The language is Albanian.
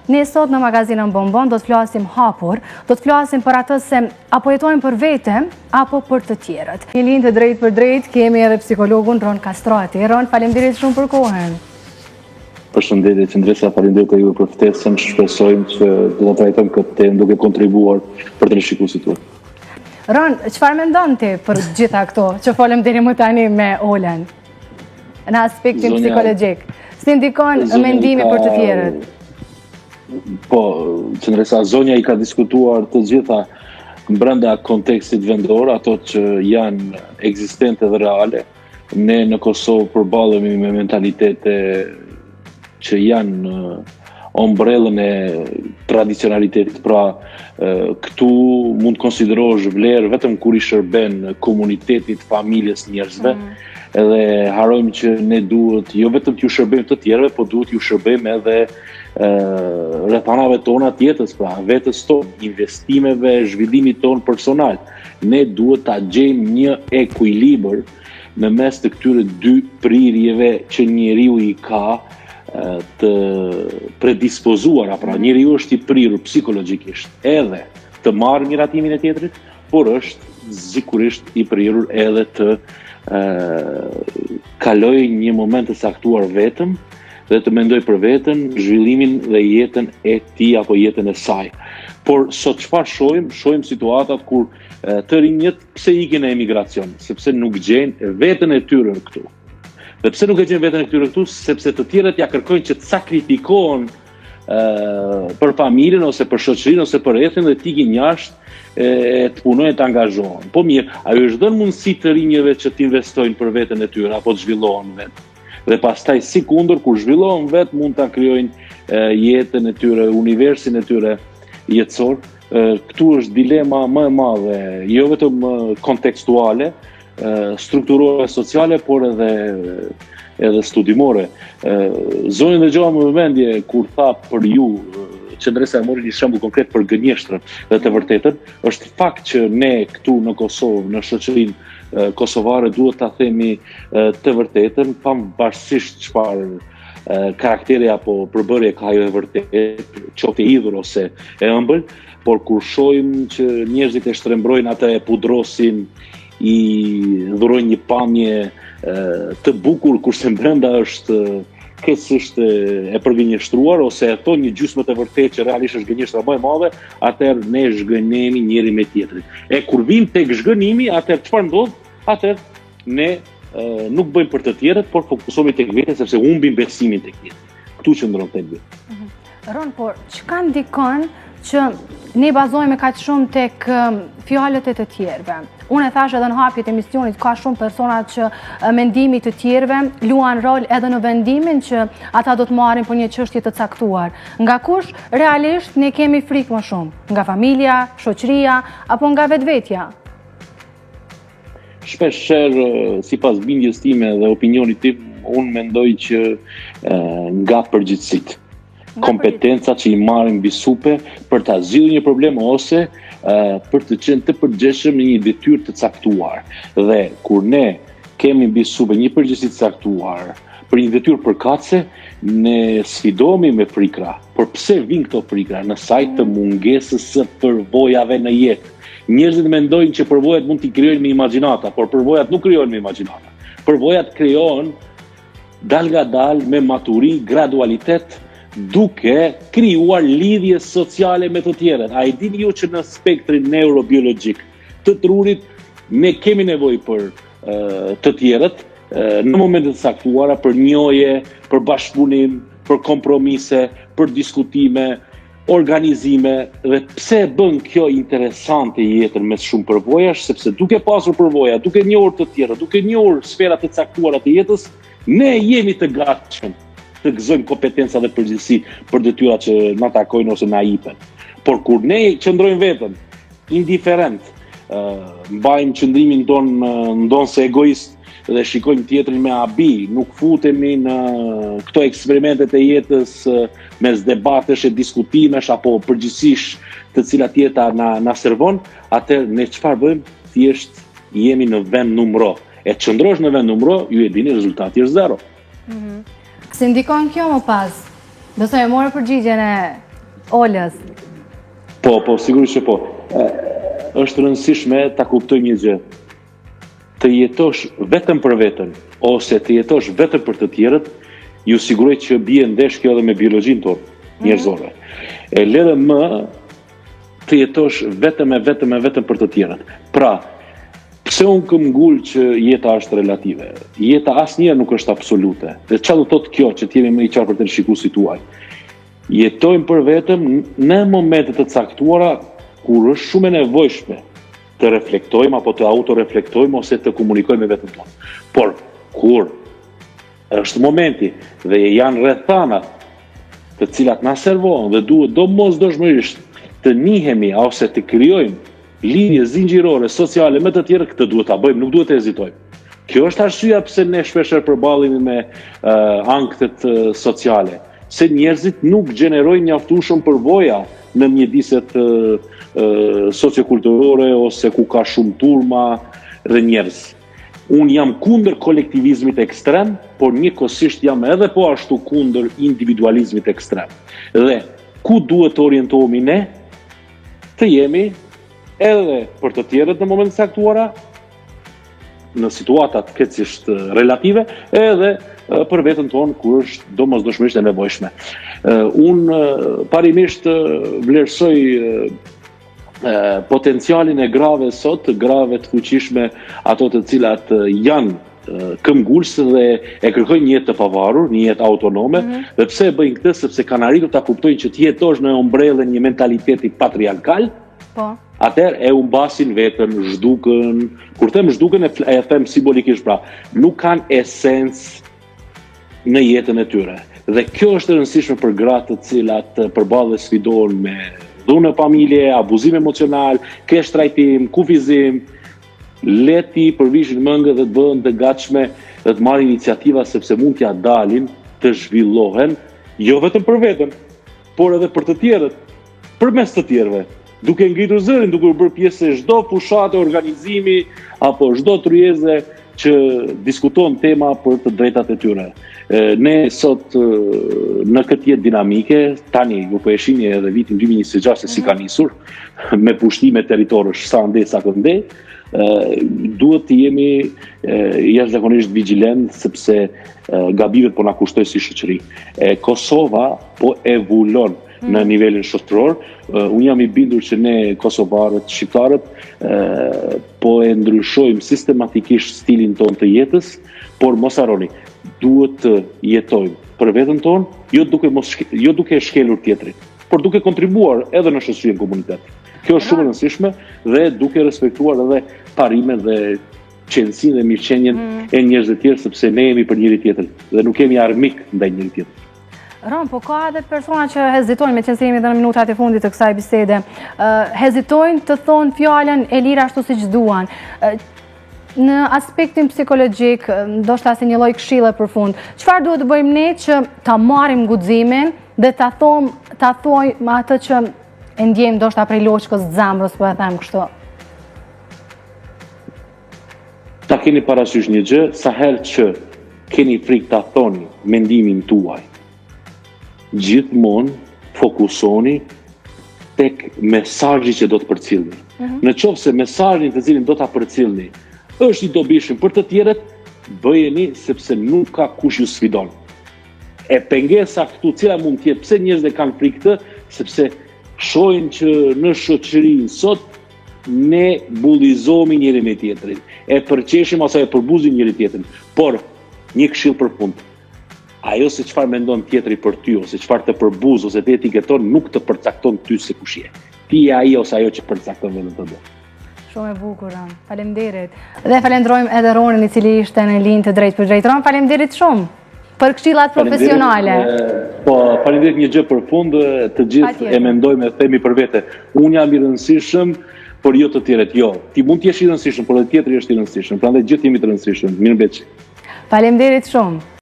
Ne sot në magazinën Bonbon do të flasim hapur, do të flasim për atë se apo jetojmë për vete, apo për të tjerët. Një linjë të drejt për drejt, kemi edhe psikologun Ron Kastrati. Ron, faleminderit shumë për kohën. Përshëndetje Qendresa, faleminderit juve për ftesën, shpresojmë që do ta trajtojmë këtë temë duke kontribuar për të rishikuesit tuaj. Ron, çfarë mendon ti për gjitha këto që folëm deri më tani me Olen? Në aspektin psikologjik. Si ndikon mendimi për të tjerët? Po, Qendresa, zonja i ka diskutuar të gjitha brenda kontekstit vendor, ato që janë ekzistente dhe reale. Ne në Kosovë përballemi me mentalitete që janë ombrellën e tradicionalitetit, pra këtu mund të konsiderosh vlerë vetëm kur i shërben komunitetit, familjes, njerëzve, edhe harojmë që ne duhet jo vetëm t'ju shërbejmë të tjerëve, po duhet ju shërbejmë edhe rrethanave tona të jetës, pra vetes tonë, investimeve, zhvillimit tonë personal. Ne duhet ta gjejmë një ekuilibër në mes të këtyre dy prirjeve që njeriu i ka të predispozuara, pra njeriu është i prirur psikologjikisht edhe të marrë miratimin e tjetrit, por është sigurisht i prirur edhe të kaloj një moment të saktuar vetëm dhe të mendoj për veten, zhvillimin dhe jetën e tij apo jetën e saj. Por sot çfarë shohim? Shohim situatat kur të rinjët pse ikin në emigracion, sepse nuk gjejnë veten e tyre këtu. Dhe pse nuk e gjejnë veten e tyre këtu? Sepse të tjerët ja kërkojnë që të sakrifikohen për familjen ose për shoqërinë ose për rrethin dhe të ikin jashtë të punojnë, të angazhohen. Po mirë, ajo është dhënë mundësi të rinjëve që të investojnë për veten e tyre apo të zhvillohen vetë. Dhe pastaj si kundër, kur zhvillohen vetë, mund ta krijojnë jetën e tyre, universin e tyre jetësor. Këtu është dilema më e madhe, jo vetëm kontekstuale, strukturore sociale, por edhe studimore. Zonën dhe gjoha më vëmendje kur tha për ju, Qendresa e mori një shembull konkret për gënjeshtrën dhe të vërtetën, është fakt që ne këtu në Kosovë, në shoqërinë kosovare, duhet ta themi të vërtetën, pavarësisht çfarë karakteri apo përbërje ka ajo e vërtetë, qoftë e hidhur ose e ëmbël, por kur shohim që njerëzit e shtrembrojnë atë, e pudrosin, i dhurojnë një pamje të bukur, kurse brenda është keqësisht e përgënjeshtruar ose e thon një gjysmë të vërtetë që realisht është gënjeshtra më e madhe, atëherë ne zhgënemi njëri me tjetrin. E kur vim tek zhgënimi, atëherë çfarë ndodh? Atëherë ne nuk bëjmë për të tjerët, por fokusohemi tek vetë sepse humbim besimin tek tjetri. Ktu qëndron thelbi. Ron, por çka ndikon që ne bazohemi kaq shumë tek fjalët e të tjerëve? Unë e thash edhe në hapjet e emisionit, ka shumë persona që mendimi të tjerëve luan rol edhe në vendimin që ata do të marrin për një çështje të caktuar. Nga kush realisht ne kemi frikë më shumë? Nga familja, shoqëria apo nga vetvetja? Shpeshherë, sipas bindjes time dhe opinionit tim, unë mendoj që nga përgjithësitë. Kompetenca që i marrin mbi supe për ta zgjidhur një problem ose për të qenë të përgjegjshëm në një detyrë të caktuar. Dhe kur ne kemi mbi supe një përgjegjësi të caktuar për një detyrë përkatëse, ne sfidohemi me frikra. Por pse vijnë këto frikra? Në sajt të mungesës së përvojave në jetë. Njerëzit mendojnë që përvojat mund t'i krijojnë me imagjinata, por përvojat nuk krijohen me imagjinata. Përvojat krijohen dal nga dal me maturi, gradualitet, duke krijuar lidhje sociale me të tjerët. A i dini ju që në spektrin neurobiologjik të trurit ne kemi nevojë për të tjerët në momentet të caktuara, për njohje, për bashkëpunim, për kompromise, për diskutime, organizime. Dhe pse bën kjo interesante jetën mes shumë përvojash? Sepse duke pasur përvoja, duke njohur të tjerët, duke njohur sferat e caktuara të jetës, ne jemi të gatshëm të gëzojmë kompetenca dhe përgjegjësi për detyrat që na takojnë ose na jipen. Por kur ne qëndrojmë vetëm indiferent, mbajmë qëndrimin tonë ndonse egoist dhe shikojmë tjetrin me abi, nuk futemi në këto eksperimentet e jetës mes debatesh e diskutimesh apo përgjithsisht të cilat jeta na servon, atëherë ne çfarë bëjmë? Thjesht jemi në vend numro. E qëndrosh në vend numro, ju e dini, rezultati është 0. Si ndikon kjo më pas? Besoj e morë përgjigjen e Olës. Po, sigurisht që po. Është rëndësishme ta kuptoj një gjë. Të jetosh vetëm për veten, ose të jetosh vetëm për të tjerët, ju siguroj që bie ndesh kjo edhe me biologjinë tonë njerëzore. E le më të jetosh vetëm për të tjerët. Pra, pse unë këm ngull që jeta është relative? Jeta asnjëherë nuk është absolute. Dhe çfarë do thotë kjo që t'jemi më i qartë për të shikuesit tuaj? Jetojmë për vetëm në momente të caktuara kur është shumë e nevojshme të reflektojmë apo të autoreflektojmë ose të komunikojmë me veten tonë. Por kur është momenti dhe janë rrethanat të cilat na servojnë dhe duhet domosdoshmërisht të njihemi ose të krijojmë lidhje zinxhirore sociale me të tjerë, këtë duhet ta bëjmë, nuk duhet të hezitojmë. Kjo është arsyeja pse ne shpeshherë përballemi me anktet sociale, se njerëzit nuk gjenerojnë mjaftueshëm përvoja në mjediset sociokulturore ose ku ka shumë turma dhe njerëz. Unë jam kundër kolektivizmit ekstrem, por njëkohësisht jam edhe po ashtu kundër individualizmit ekstrem. Dhe ku duhet të orientohemi ne? Të jemi edhe për të tjerët në momentet e caktuara, në situatat keqësisht relative, edhe për veten tonë kur është domosdoshmërisht e nevojshme. Unë parimisht vlerësoj potencialin e grave sot, grave të fuqishme, ato të cilat janë këmbgulës dhe e kërkojnë një jetë të pavarur, një jetë autonome, dhe pse e bëjnë këtë, sepse kanë arritur ta kuptojnë që të jetosh në ombrellën një mentaliteti patriarkal. Po. Atëherë e humbasin veten, zhdukën. Kur them zhdukën e them simbolikisht, pra, nuk kanë esencë në jetën e tyre. Dhe kjo është e rëndësishme për gratë të cilat përballen sfidohen me dhunë familje, abuzim emocional, kesh trajtim, kufizim. Leti përvishin mëngë dhe të bëhen të gatshme dhe të marrin iniciativa sepse mund t'ja dalin të zhvillohen, jo vetëm për veten, por edhe për të tjerët, përmes të tjerëve. Duke ngritur zërin, duke bërë pjesë e çdo fushate organizimi apo çdo tryeze që diskuton tema për të drejtat e tyre. Ne sot në këtë jetë dinamike, tani ju po e shihni edhe vitin 2026 se si ka nisur me pushtime territorësh sa ande sa këndë, duhet të jemi jashtëzakonisht vigjilent sepse gabimet po na kushtojnë si shoqëri. Kosova po evulon në nivelin shoqëror. Unë jam i bindur që ne kosovarët, shqiptarët, po e ndryshojmë sistematikisht stilin ton të jetës, por mos harroni, duhet të jetojmë për veten tonë, jo duke shkelur tjetrin, por duke kontribuar edhe në shoqërinë komunitet. Kjo është shumë e rëndësishme dhe duke respektuar edhe parimet dhe qenësinë dhe mirëqenjen e njerëzve të tjerë, sepse ne jemi për njëri tjetrin dhe nuk kemi armik ndaj njëri tjetrit. Ron, po ka edhe persona që hezitojnë, me qenë se jemi edhe në minutat e fundit të kësaj bisede, hezitojnë të thonë fjalën e lirë ashtu siç duan. Në aspektin psikologjik, ndoshta si një lloj këshille për fund, çfarë duhet të bëjmë ne që ta marrim guximin dhe ta thojmë atë që e ndjejmë ndoshta prej loçkës të zemrës, po e them kështu. Ta keni parasysh një gjë, sa herë që keni frikë ta thoni mendimin tuaj, gjithmonë fokusoni tek mesazhi që do të përcjellni. Në qoftë se mesazhin të cilin do ta përcjellni është i dobishëm për të tjerët, bëjeni sepse nuk ka kush ju sfidon. E pengesa këtu cila mund të jetë, pse njerëzit kanë frikë këtë, sepse shohin që në shoqërinë sot ne bullizohemi njëri me tjetrin, e përqeshim ose e përbuzim njëri tjetrin. Por një këshill për fund. Ajo se çfarë mendon tjetri për ty, ose çfarë të përbuz, ose të etiketon, nuk të përcakton ty se kush je. Ti je ai ose ajo që përcakton vetëm të do. Shumë e bukur, Ron. Faleminderit. Dhe falenderojmë edhe Ronin, i cili ishte në linjë të drejtë për drejtë. Ron, faleminderit shumë për këshillat profesionale. Po, faleminderit një gjë për fund, të gjithë e mendojmë e themi për vete. Unë jam i rëndësishëm, por jo të tjerët, jo. Ti mund të jesh i rëndësishëm, por edhe tjetri është i rëndësishëm. Prandaj gjithë jemi të rëndësishëm. Mirëmbëjtje. Faleminderit shumë.